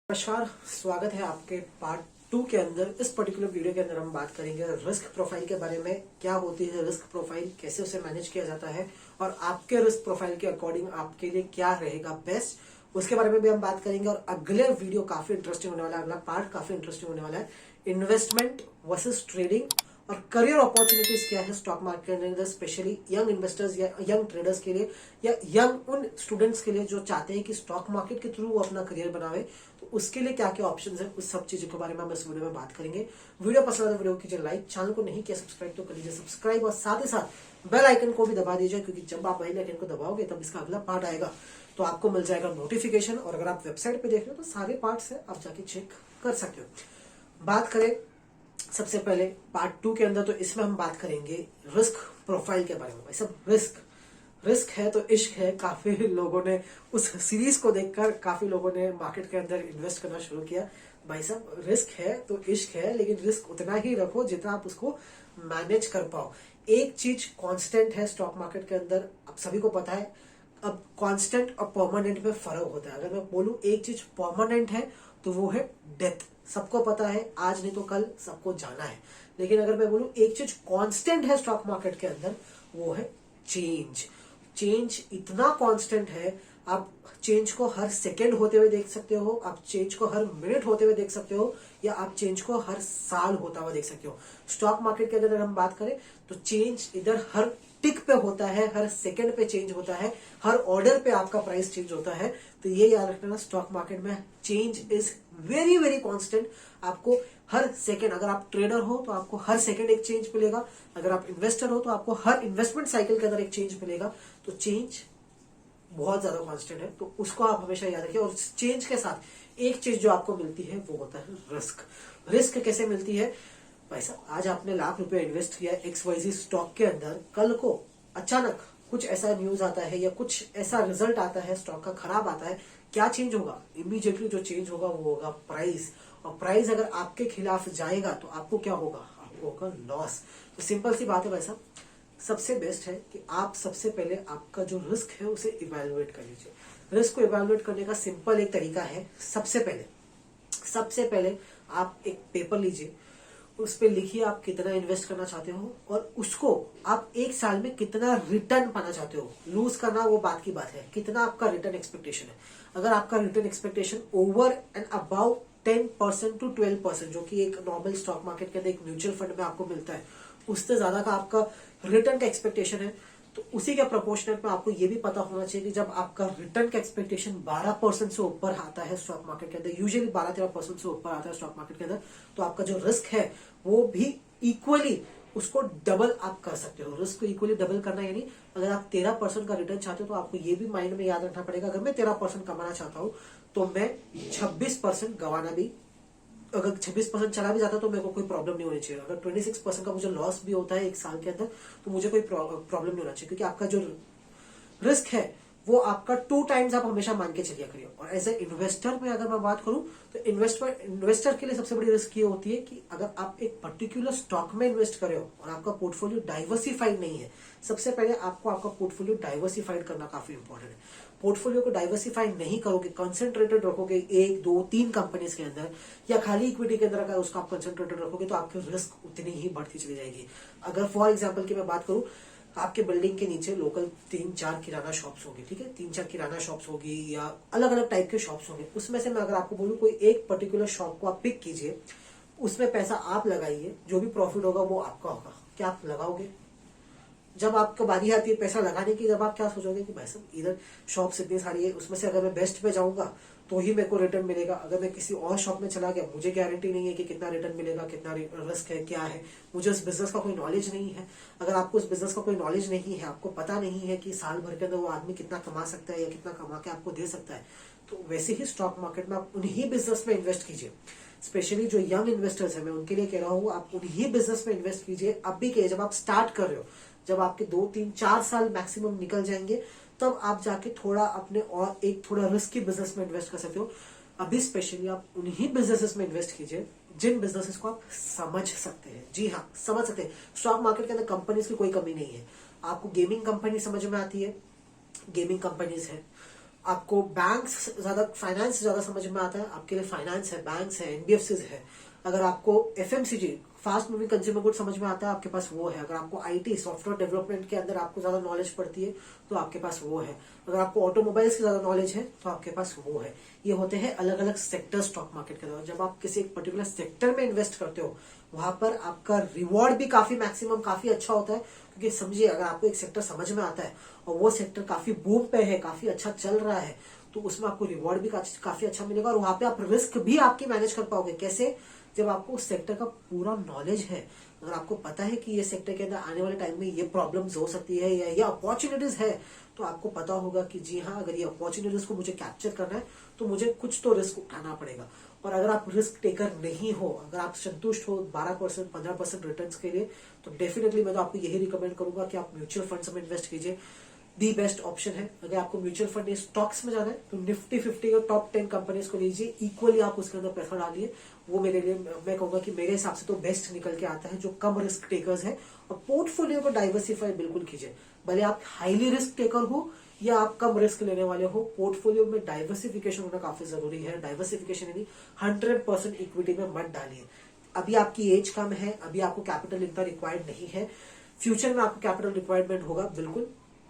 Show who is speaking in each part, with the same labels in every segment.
Speaker 1: नमस्कार, स्वागत है आपके पार्ट 2 के अंदर। इस पर्टिकुलर वीडियो के अंदर हम बात करेंगे रिस्क प्रोफाइल के बारे में। क्या होती है रिस्क प्रोफाइल, कैसे उसे मैनेज किया जाता है और आपके रिस्क प्रोफाइल के अकॉर्डिंग आपके लिए क्या रहेगा बेस्ट, उसके बारे में भी हम बात करेंगे। और अगले वीडियो काफी इंटरेस्टिंग होने वाला है, अगला पार्ट काफी इंटरेस्टिंग होने वाला है। इन्वेस्टमेंट वर्सेस ट्रेडिंग और करियर अपॉर्चुनिटीज क्या है स्टॉक मार्केट के अंदर, स्पेशली यंग इन्वेस्टर्स या यंग ट्रेडर्स के लिए या यंग उन स्टूडेंट्स के लिए जो चाहते हैं कि स्टॉक मार्केट के थ्रू वो अपना करियर बनावे, तो उसके लिए क्या क्या ऑप्शंस है, उस सब चीजों के बारे में हम इस वीडियो में बात करेंगे। वीडियो पसंद है वीडियो कीजिए लाइक, चैनल को नहीं किया सब्सक्राइब तो कर लीजिए सब्सक्राइब, और साथ ही साथ बेल आइकन को भी दबा दीजिए, क्योंकि जब आप बेल आइकन को दबाओगे तब इसका अगला पार्ट आएगा तो आपको मिल जाएगा नोटिफिकेशन। और अगर आप वेबसाइट पे देख रहे हो तो सारे पार्ट्स है, आप जाके चेक कर सकते हो। बात करें सबसे पहले पार्ट 2 के अंदर, तो इसमें हम बात करेंगे रिस्क प्रोफाइल के बारे में। भाई सब रिस्क है तो इश्क है। काफी लोगों ने उस सीरीज को देखकर काफी लोगों ने मार्केट के अंदर इन्वेस्ट करना शुरू किया। भाई साहब रिस्क है तो इश्क है, लेकिन रिस्क उतना ही रखो जितना आप उसको मैनेज कर पाओ। एक चीज कांस्टेंट है स्टॉक मार्केट के अंदर, आप सभी को पता है। अब कांस्टेंट और परमानेंट में फर्क होता है। अगर मैं बोलूं एक चीज परमानेंट है तो वो है डेथ। सबको पता है आज नहीं तो कल सबको जाना है। लेकिन अगर मैं बोलूं एक चीज कांस्टेंट है स्टॉक मार्केट के अंदर, वो है चेंज। चेंज इतना कांस्टेंट है, आप चेंज को हर सेकंड होते हुए देख सकते हो, आप चेंज को हर मिनट होते हुए देख सकते हो, या आप चेंज को हर साल होता हुआ देख सकते हो। स्टॉक मार्केट के अंदर हम बात करें तो चेंज इधर हर टिक पे होता है, हर सेकंड पे चेंज होता है, हर ऑर्डर पे आपका प्राइस चेंज होता है। तो ये याद रखना, स्टॉक मार्केट में change is very very constant. आपको हर सेकंड, अगर आप ट्रेडर हो तो आपको हर सेकंड एक चेंज मिलेगा, अगर आप इन्वेस्टर हो तो आपको हर इन्वेस्टमेंट साइकिल के अंदर एक चेंज मिलेगा। तो चेंज बहुत ज्यादा कांस्टेंट है, तो उसको आप हमेशा याद रखिए। और चेंज के साथ एक चीज जो आपको मिलती है वो होता है रिस्क। रिस्क कैसे मिलती है? पैसा आज आपने ₹1,00,000 इन्वेस्ट किया XYZ स्टॉक के अंदर, कल को अचानक कुछ ऐसा न्यूज आता है या कुछ ऐसा रिजल्ट आता है स्टॉक का खराब आता है, क्या चेंज होगा? इमीडिएटली जो चेंज होगा वो होगा प्राइस। और प्राइस अगर आपके खिलाफ जाएगा तो आपको क्या होगा? आपको होगा लॉस। तो सिंपल सी बात है भाई साहब, सबसे बेस्ट है कि आप सबसे पहले आपका जो रिस्क है उसे इवेलुएट कर लीजिए। रिस्क को इवेलुएट करने का सिंपल एक तरीका है। सबसे पहले आप एक पेपर लीजिए, उस पर लिखिए आप कितना इन्वेस्ट करना चाहते हो और उसको आप एक साल में कितना रिटर्न पाना चाहते हो। लूज करना वो बात की बात है, कितना आपका रिटर्न एक्सपेक्टेशन है। अगर आपका return expectation over and above 10% to 12%, जो कि एक नॉर्मल स्टॉक मार्केट के अंदर एक म्यूचुअल फंड में आपको मिलता है, उससे ज्यादा का आपका रिटर्न का एक्सपेक्टेशन है, तो उसी के प्रोपोर्शनल में आपको ये भी पता होना चाहिए कि जब आपका रिटर्न का एक्सपेक्टेशन 12% से ऊपर आता है स्टॉक मार्केट के अंदर, यूजुअली 12-13% से ऊपर आता है स्टॉक मार्केट के अंदर, तो आपका जो रिस्क है वो भी इक्वली उसको डबल आप कर सकते हो। रिस्क को इक्वली डबल करना यानी अगर आप 13% का रिटर्न चाहते हो तो आपको ये भी माइंड में याद रखना पड़ेगा, अगर मैं 13% कमाना चाहता हूं तो मैं 26% गंवाना भी, अगर 26% चला भी जाता तो मेरे को कोई प्रॉब्लम नहीं होनी चाहिए। अगर 26% का मुझे लॉस भी होता है एक साल के अंदर तो मुझे कोई प्रॉब्लम नहीं होना चाहिए, क्योंकि आपका जो रिस्क है वो आपका 2 टाइम्स आप हमेशा मान के चलिए करिए। और एज ए इन्वेस्टर में अगर मैं बात करूं तो इन्वेस्टर के लिए सबसे बड़ी रिस्क ये होती है कि अगर आप एक पर्टिकुलर स्टॉक में इन्वेस्ट कर रहे हो और आपका पोर्टफोलियो डाइवर्सिफाइड नहीं है, सबसे पहले आपको आपका पोर्टफोलियो डाइवर्सिफाइड करना काफी इंपॉर्टेंट है। पोर्टफोलियो को डाइवर्सिफाई नहीं करोगे, कंसेंट्रेटेड रखोगे 1-2-3 कंपनीज के अंदर या खाली इक्विटी के अंदर अगर उसका आप कंसेंट्रेटेड रखोगे तो आपकी रिस्क उतनी ही बढ़ती चली जाएगी। अगर फॉर एग्जाम्पल की मैं बात करूं, आपके बिल्डिंग के नीचे लोकल 3-4 किराना शॉप्स होगी, ठीक है, 3-4 किराना शॉप्स होगी या अलग अलग टाइप के शॉप्स होंगे। उसमें से मैं अगर आपको बोलूं कोई एक पर्टिकुलर शॉप को आप पिक कीजिए, उसमें पैसा आप लगाइए, जो भी प्रॉफिट होगा वो आपका होगा। क्या आप लगाओगे? जब आपको बारी आती है पैसा लगाने की, जब आप क्या सोचोगे कि भाई साहब इधर शॉप्स इतनी सारी है, उसमें से अगर मैं बेस्ट पे जाऊंगा तो ही मेरे को रिटर्न मिलेगा, अगर मैं किसी और शॉप में चला गया मुझे गारंटी नहीं है कि कितना रिटर्न मिलेगा, कितना रिस्क है, क्या है, मुझे उस बिजनेस का कोई नॉलेज नहीं है। अगर आपको उस बिजनेस का कोई नॉलेज नहीं है, आपको पता नहीं है कि साल भर के अंदर वो आदमी कितना कमा सकता है या कितना कमा के आपको दे सकता है, तो वैसे ही स्टॉक मार्केट में आप उन्हीं बिजनेस में इन्वेस्ट कीजिए। स्पेशली जो यंग इन्वेस्टर्स है, मैं उनके लिए कह रहा हूँ, आप उन्हीं बिजनेस में इन्वेस्ट कीजिए अभी के, जब आप स्टार्ट कर रहे हो। जब आपके 2-3-4 साल मैक्सिमम निकल जाएंगे तब आप जाके थोड़ा अपने और एक थोड़ा रिस्की बिजनेस में इन्वेस्ट कर सकते हो। अभी स्पेशली आप उन्हीं बिजनेसेस में इन्वेस्ट कीजिए जिन बिजनेसेस को आप समझ सकते हैं। जी हाँ, समझ सकते हैं। स्टॉक मार्केट के अंदर कंपनीज की कोई कमी नहीं है। आपको गेमिंग कंपनी समझ में आती है, गेमिंग कंपनीज है। आपको बैंक्स ज्यादा, फाइनेंस ज्यादा समझ में आता है, आपके लिए फाइनेंस है, बैंक्स है, एनबीएफसीज है। अगर आपको FMCG, fast moving consumer good समझ में आता है, आपके पास वो है। अगर आपको आईटी, सॉफ्टवेयर डेवलपमेंट के अंदर आपको ज्यादा नॉलेज पड़ती है तो आपके पास वो है। अगर आपको ऑटोमोबाइल्स की ज्यादा नॉलेज है तो आपके पास वो है। ये होते हैं अलग अलग सेक्टर स्टॉक मार्केट के अंदर। जब आप किसी एक पर्टिकुलर सेक्टर में इन्वेस्ट करते हो, वहां पर आपका रिवॉर्ड भी काफी मैक्सिमम काफी अच्छा होता है। क्योंकि समझिए, अगर आपको एक सेक्टर समझ में आता है और वो सेक्टर काफी बूम पे है, काफी अच्छा चल रहा है, तो उसमें आपको रिवॉर्ड भी काफी अच्छा मिलेगा। और वहां पे आप रिस्क भी आपकी मैनेज कर पाओगे। कैसे? जब आपको उस सेक्टर का पूरा नॉलेज है, अगर आपको पता है कि ये सेक्टर के अंदर आने वाले टाइम में ये प्रॉब्लम्स हो सकती है या ये अपॉर्चुनिटीज है, तो आपको पता होगा कि जी हाँ, अगर ये अपॉर्चुनिटीज को मुझे कैप्चर करना है तो मुझे कुछ तो रिस्क उठाना पड़ेगा। और अगर आप रिस्क टेकर नहीं हो, अगर आप संतुष्ट हो 12% 15% रिटर्न्स के लिए, तो डेफिनेटली मैं तो आपको यही रिकमेंड करूंगा कि आप म्यूचुअल फंड्स में इन्वेस्ट कीजिए। दी बेस्ट ऑप्शन है। अगर आपको म्यूचुअल फंड स्टॉक्स में जाना है तो निफ्टी 50 के टॉप 10 कंपनीज को लीजिए, इक्वली आप उसके अंदर पैसा डालिए। वो मेरे लिए, मैं कहूंगा कि मेरे हिसाब से तो बेस्ट निकल के आता है, जो कम रिस्क टेकर्स है। और पोर्टफोलियो को डाइवर्सिफाई बिल्कुल कीजिए। भले आप हाईली रिस्क टेकर हो या आप कम रिस्क लेने वाले हो, पोर्टफोलियो में डाइवर्सिफिकेशन होना काफी जरूरी है। डाइवर्सिफिकेशन यानी 100% इक्विटी में मत डालिए। अभी आपकी एज कम है, अभी आपको कैपिटल इतना रिक्वायर्ड नहीं है, फ्यूचर में आपको कैपिटल रिक्वायरमेंट होगा। बिल्कुल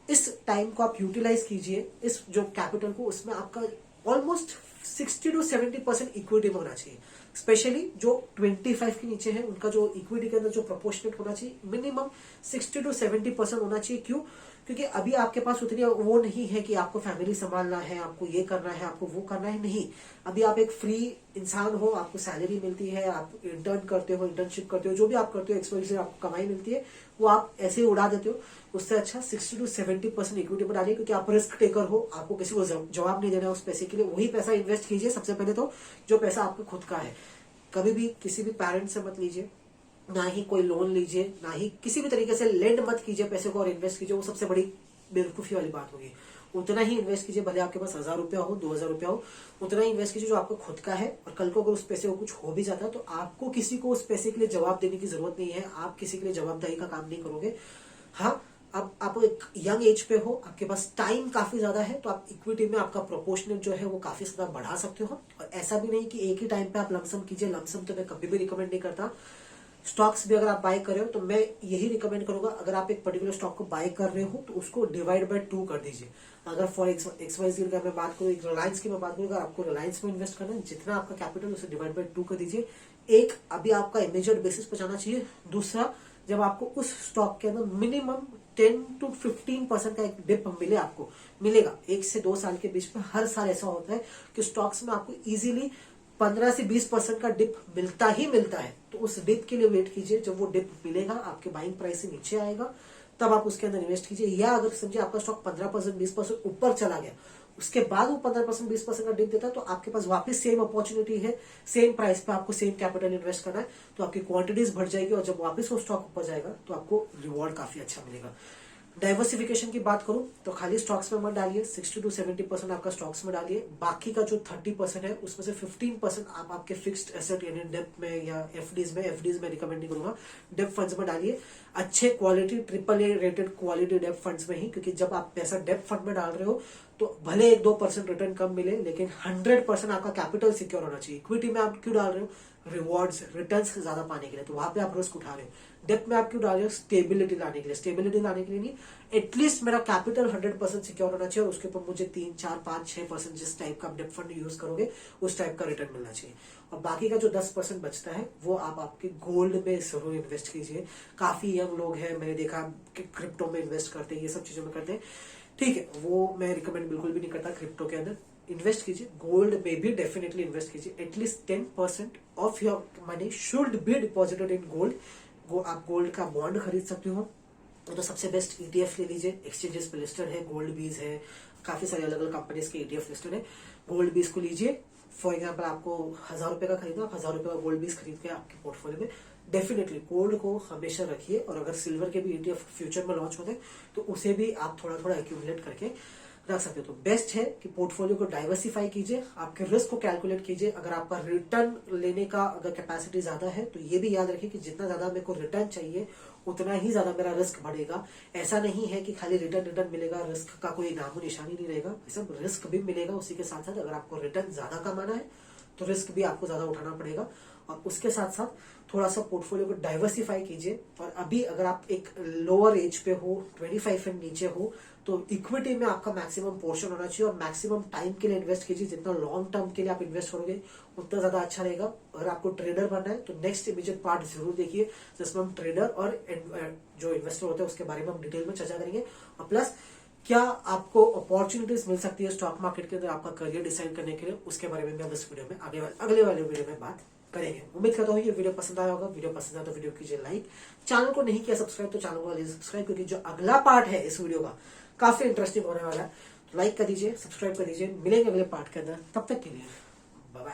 Speaker 1: इस टाइम को आप यूटिलाइज कीजिए, इस जो कैपिटल को, उसमें आपका ऑलमोस्ट 60 to 70% इक्विटी में होना चाहिए। स्पेशली जो 25 के नीचे है, उनका जो इक्विटी के अंदर जो प्रोपोर्शनेट होना चाहिए, मिनिमम 60 to 70% होना चाहिए। क्यों? क्योंकि अभी आपके पास उतनी वो नहीं है कि आपको फैमिली संभालना है, आपको ये करना है, आपको वो करना है। नहीं, अभी आप एक फ्री इंसान हो, आपको सैलरी मिलती है, आप इंटर्न करते हो, इंटर्नशिप करते हो, जो भी आप करते हो, एक्सपोजर से आपको कमाई मिलती है, वो आप ऐसे ही उड़ा देते हो। उससे अच्छा 60 to 70% इक्विटी में डालिए। क्योंकि आप रिस्क टेकर हो, आपको किसी को जवाब नहीं देना है उस पैसे के लिए। वही पैसा इन्वेस्ट कीजिए सबसे पहले तो, जो पैसा आपका खुद का है। कभी भी किसी भी पेरेंट से मत लीजिए, ना ही कोई लोन लीजिए, ना ही किसी भी तरीके से लेंड मत कीजिए पैसे को और इन्वेस्ट कीजिए। वो सबसे बड़ी बेवकूफी वाली बात होगी। उतना ही इन्वेस्ट कीजिए, भले आपके पास 1000 रुपया हो, 2000 रुपया हो, उतना ही इन्वेस्ट कीजिए जो आपका खुद का है। और कल को अगर उस पैसे को कुछ हो भी जाता है तो आपको किसी को उस पैसे के लिए जवाब देने की जरूरत नहीं है। आप किसी के लिए जवाबदारी का काम नहीं करोगे। हाँ, अब आप एक यंग एज पे हो, आपके पास टाइम काफी ज्यादा है, तो आप इक्विटी में आपका प्रोपोर्शनेट जो है वो काफी ज्यादा बढ़ा सकते हो। और ऐसा भी नहीं कि एक ही टाइम पे आप लमसम कीजिए। लमसम तो मैं कभी भी रिकमेंड नहीं करता। स्टॉक्स भी अगर आप बाय कर रहे हो तो मैं यही रिकमेंड करूंगा, अगर आप एक पर्टिकुलर स्टॉक को बाय कर रहे हो तो उसको डिवाइड बाय 2 कर दीजिए। अगर फॉर XYZ का मैं बात करूँ, एक रिलायंस की मैं बात करूँ, अगर आपको रिलायंस में इन्वेस्ट करना है, जितना आपका कैपिटल उसे डिवाइड बाय 2 कर दीजिए। एक, अभी आपका इमीडिएट बेसिस पर जाना चाहिए। दूसरा, जब आपको उस स्टॉक के अंदर मिनिमम 10 to 15% का एक डिप मिले, आपको मिलेगा 1 से 2 साल के बीच में। हर साल ऐसा होता है कि स्टॉक्स में आपको इजीली 15 से 20% का डिप मिलता ही मिलता है। तो उस डिप के लिए वेट कीजिए। जब वो डिप मिलेगा, आपके बाइंग प्राइस से नीचे आएगा, तब आप उसके अंदर इन्वेस्ट कीजिए। या अगर समझिए आपका स्टॉक 15% 20% ऊपर चला गया, उसके बाद वो 15% 20% का डिप देता है, तो आपके पास वापस सेम अपॉर्चुनिटी है, सेम प्राइस पे आपको सेम कैपिटल इन्वेस्ट करना है, तो आपकी क्वांटिटीज बढ़ जाएगी। और जब वापस वो स्टॉक ऊपर जाएगा तो आपको रिवॉर्ड काफी अच्छा मिलेगा। डाइवर्सिफिकेशन की बात करूं तो खाली स्टॉक्स में मत डालिए। 60 to 70% आपका स्टॉक्स में डालिए। बाकी का जो 30% है, उसमें से 15% आप आपके फिक्स्ड एसेट यानी डेप्ट में या एफडीज में रिकमेंड नहीं करूंगा, डेप्ट फंड्स में डालिए। अच्छे क्वालिटी AAA रेटेड क्वालिटी डेप्ट फंड्स में ही। क्योंकि जब आप पैसा डेप्ट फंड में डाल रहे हो तो भले 1-2% रिटर्न कम मिले, लेकिन 100% आपका कैपिटल सिक्योर होना चाहिए। इक्विटी में आप क्यों डाल रहे हो? रिवॉर्ड्स, रिटर्न्स ज्यादा पाने के लिए, तो वहां पे आप रिस्क उठा रहे हो। डेप्थ में आप क्यों डाल रहे हो? स्टेबिलिटी लाने के लिए। स्टेबिलिटी लाने के लिए नहीं, एटलीस्ट मेरा कैपिटल 100% सिक्योर होना चाहिए और उसके ऊपर मुझे 3, 4, 5, 6% जिस टाइप का डेप्थ फंड यूज करोगे उस टाइप का रिटर्न मिलना चाहिए। और बाकी का जो 10% बचता है वो आप आपके गोल्ड में जरूर इन्वेस्ट कीजिए। काफी यंग लोग हैं, मैंने देखा कि क्रिप्टो में इन्वेस्ट करते हैं, ये सब चीजों में करते हैं। ठीक है, वो मैं रिकमेंड बिल्कुल भी नहीं करता। क्रिप्टो के अंदर इन्वेस्ट कीजिए, गोल्ड में भी डेफिनेटली इन्वेस्ट कीजिए। At least 10% of your money should be deposited in gold. आप गोल्ड का बॉन्ड खरीद सकते हो, तो सबसे बेस्ट ETF ले लीजिए। एक्सचेंजेस पे लिस्टेड है, गोल्ड बीज है, काफी सारे अलग अलग कंपनीज के ETF लिस्टेड है। गोल्ड बीज को लीजिए। फॉर एग्जाम्पल आपको 1000 रुपए का खरीदना, आप 1000 रुपए का गोल्ड बीज खरीद के आपके पोर्टफोलियो में डेफिनेटली गोल्ड को हमेशा रखिए। और अगर सिल्वर के भी ETF फ्यूचर में लॉन्च होते हैं तो उसे भी आप थोड़ा थोड़ा एक्यूमुलेट करके रख सकते हो। तो बेस्ट है कि पोर्टफोलियो को डाइवर्सिफाई कीजिए, आपके रिस्क को कैलकुलेट कीजिए। अगर आपका रिटर्न लेने का अगर कैपेसिटी ज्यादा है तो ये भी याद रखिए कि जितना ज्यादा मेरे को रिटर्न चाहिए उतना ही ज्यादा मेरा रिस्क बढ़ेगा। ऐसा नहीं है कि खाली रिटर्न रिटर्न मिलेगा, रिस्क का कोई नामो निशानी नहीं रहेगा। सब रिस्क भी मिलेगा उसी के साथ साथ। अगर आपको रिटर्न ज्यादा कमाना है तो रिस्क भी आपको ज्यादा उठाना पड़ेगा। और उसके साथ साथ थोड़ा सा पोर्टफोलियो को डाइवर्सिफाई कीजिए। और अभी अगर आप एक लोअर एज पे हो, 25 से नीचे हो, तो इक्विटी में आपका मैक्सिमम पोर्शन होना चाहिए और मैक्सिमम टाइम के लिए इन्वेस्ट कीजिए। जितना लॉन्ग टर्म के लिए आप इन्वेस्ट करोगे उतना ज्यादा अच्छा रहेगा। अगर आपको ट्रेडर बनना है तो नेक्स्ट इमीडिएट पार्ट जरूर देखिए, जिसमें हम ट्रेडर और जो इन्वेस्टर होते हैं उसके बारे में हम डिटेल में चर्चा करेंगे। और प्लस क्या आपको अपॉर्चुनिटीज मिल सकती है स्टॉक मार्केट के अंदर आपका करियर डिसाइड करने के लिए, उसके बारे में भी हम इस वीडियो में अगले वाले वीडियो में बात करेंगे। उम्मीद करता हूँ ये वीडियो पसंद आया होगा। वीडियो पसंद आया तो वीडियो कीजिए लाइक, चैनल को नहीं किया सब्सक्राइब तो चैनल को सब्सक्राइब, क्योंकि जो अगला पार्ट है इस वीडियो का काफी इंटरेस्टिंग होने वाला है। तो लाइक कर दीजिए, सब्सक्राइब कर दीजिए। मिलेंगे अगले पार्ट के अंदर, तब तक के लिए बाय बाय।